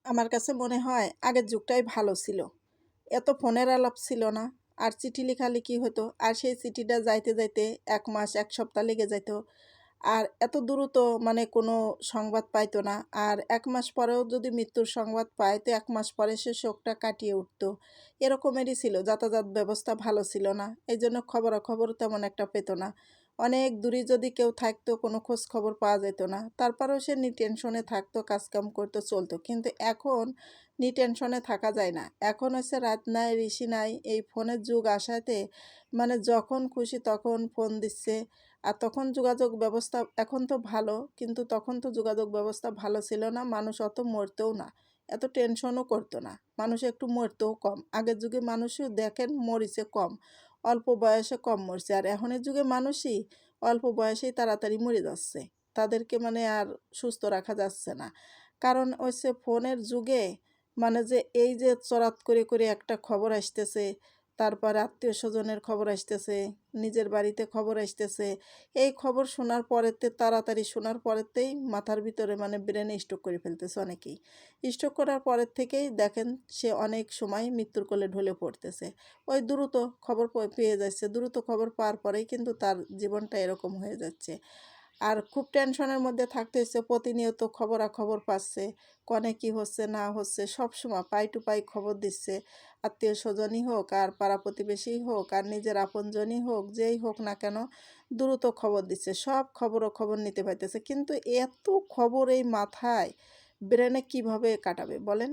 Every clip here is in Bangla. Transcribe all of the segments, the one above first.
আমার কাছে মনে হয় আগের যুগটাই ভালো ছিল। এত ফোনের আলাপ ছিল না। আর চিঠি লেখালেখি হতো। আর সেই চিঠিটা যাইতে, যাইতে ১ মাস ১ সপ্তাহ লেগে যাইত। আর এত দ্রুত মানে কোনো সংবাদ পাইতো না। আর ১ মাস পরেও যদি মৃত্যুর সংবাদ পায় তো ১ মাস পরে সে শোকটা কাটিয়ে উঠত। এরকমেরই ছিল। যাতায়াত ব্যবস্থা ভালো ছিল না। এইজন্য খবরাখবর তেমন একটা পেত না। অনেক দূরে যদি কেউ থাকতো কোনো খোঁজ খবর পাওয়া যেত না। তারপরেও সে টেনশনে থাকতো, কাজকাম করতো, চলতো। কিন্তু এখন টেনশনে থাকা যায় না। এখন হচ্ছে রাত নাই, ঋষি নাই। এই ফোনের যুগ আসাতে মানে যখন খুশি তখন ফোন দিচ্ছে। আর তখন যোগাযোগ ব্যবস্থা এখন তো ভালো, কিন্তু তখন তো যোগাযোগ ব্যবস্থা ভালো ছিল না। মানুষ অত মরতেও না। এত টেনশনও করতো না। মানুষ একটু মরতেও কম। আগের যুগে মানুষও দেখেন মরিছে কম। অল্প বয়সে কম মরছে। আর এখনের যুগে মানুষই অল্প বয়সেই তাড়াতাড়ি মরে যাচ্ছে। তাদেরকে মানে আর সুস্থ রাখা যাচ্ছে না। কারণ হচ্ছে ফোনের যুগে মানে যে এই যে চরাত করে একটা খবর আসতেছে, তারপরে আত্মীয়স্বজনের খবর আসতেছে, নিজের বাড়িতে খবর আসতেছে। এই খবর শোনার পরেতে তাড়াতাড়ি শোনার পরেতেই মাথার ভিতরে মানে ব্রেনে স্ট্রোক করে ফেলতেছে অনেকেই। স্ট্রোক করার পরের থেকেই দেখেন সে অনেক সময় মৃত্যুর কোলে ঢলে পড়তেছে। ওই দ্রুত খবর পেয়ে যাচ্ছে। দ্রুত খবর পাওয়ার পরেই কিন্তু তার জীবনটা এরকম হয়ে যাচ্ছে। আর খুব টেনশনের মধ্যে থাকতে হচ্ছে। প্রতিনিয়ত খবরাখবর পাচ্ছে। কনে কি হচ্ছে না হচ্ছে সবসময় পাই টু পাই খবর দিচ্ছে। আত্মীয়স্বজনই হোক আর পাড়া প্রতিবেশীই হোক আর নিজের আপনজনই হোক, যেই হোক না কেন দ্রুত খবর দিচ্ছে। সব খবর নিতে পাইতেছে। কিন্তু এত খবর এই মাথায় ব্রেনে কিভাবে কাটাবে বলেন?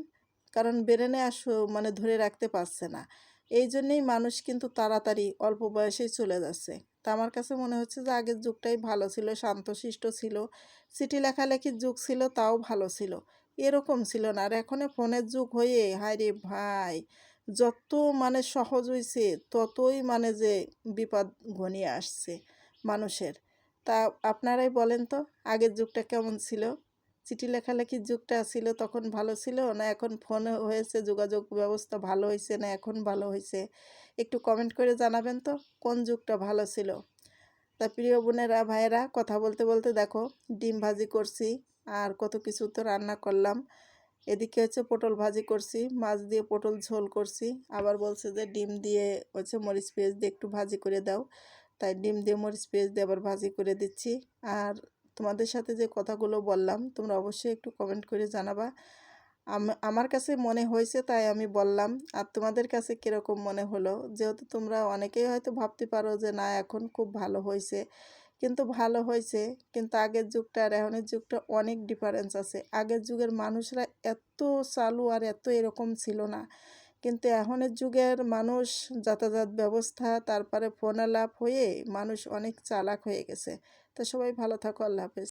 কারণ ব্রেনে মানে ধরে রাখতে পারছে না। এই জন্যেই মানুষ কিন্তু তাড়াতাড়ি অল্প বয়সেই চলে যাচ্ছে। তা আমার কাছে মনে হচ্ছে যে আগের যুগটাই ভালো ছিল, শান্তশিষ্ট ছিল। চিঠি লেখালেখির যুগ ছিল, তাও ভালো ছিল। এরকম ছিল না। আর এখন ফোনের যুগ হয়ে হায়রে ভাই! যত মানে সহজ হইছে ততই মানে যে বিপদ ঘনিয়ে আসছে মানুষের। তা আপনারাই বলেন তো আগের যুগটা কেমন ছিল? চিঠি লেখালেখির যুগটা ছিল তখন ভালো ছিল, না এখন ফোন হয়েছে যোগাযোগ ব্যবস্থা ভালো হইছে না এখন ভালো হইছে? একটু কমেন্ট করে জানাবেন তো কোন যুগটা ভালো ছিল? তা প্রিয় বোনেরা, ভাইয়েরা, কথা বলতে বলতে দেখো ডিম ভাজি করছি। আর কত কিছু তো রান্না করলাম। এদিকে হচ্ছে পটল ভাজি করছি, মাছ দিয়ে পটল ঝোল করছি। আবার বলছে যে ডিম দিয়ে হচ্ছে মরিচ পেঁয়াজ দিয়ে একটু ভাজি করে দাও। তাই ডিম দিয়ে মরিচ পেঁয়াজ দিয়ে আবার ভাজি করে দিচ্ছি। আর তোমাদের সাথে যে কথাগুলো বললাম তোমরা অবশ্যই একটু কমেন্ট করে জানাবা। আমার কাছে মনে হয়েছে তাই আমি বললাম। আর তোমাদের কাছে কীরকম মনে হলো? যেহেতু তোমরা অনেকেই হয়তো ভাবতে পারো যে না এখন খুব ভালো হয়েছে। কিন্তু ভালো হয়েছে, কিন্তু আগের যুগটা আর এখনের যুগটা অনেক ডিফারেন্স আছে। আগের যুগের মানুষরা এত চালু আর এত এরকম ছিল না। কিন্তু এখনের যুগের মানুষ যাতায়াত ব্যবস্থা তারপরে ফোন আলাপ হয়ে মানুষ অনেক চালাক হয়ে গেছে। তো সবাই ভালো থাকো। আল্লাহ হাফেজ।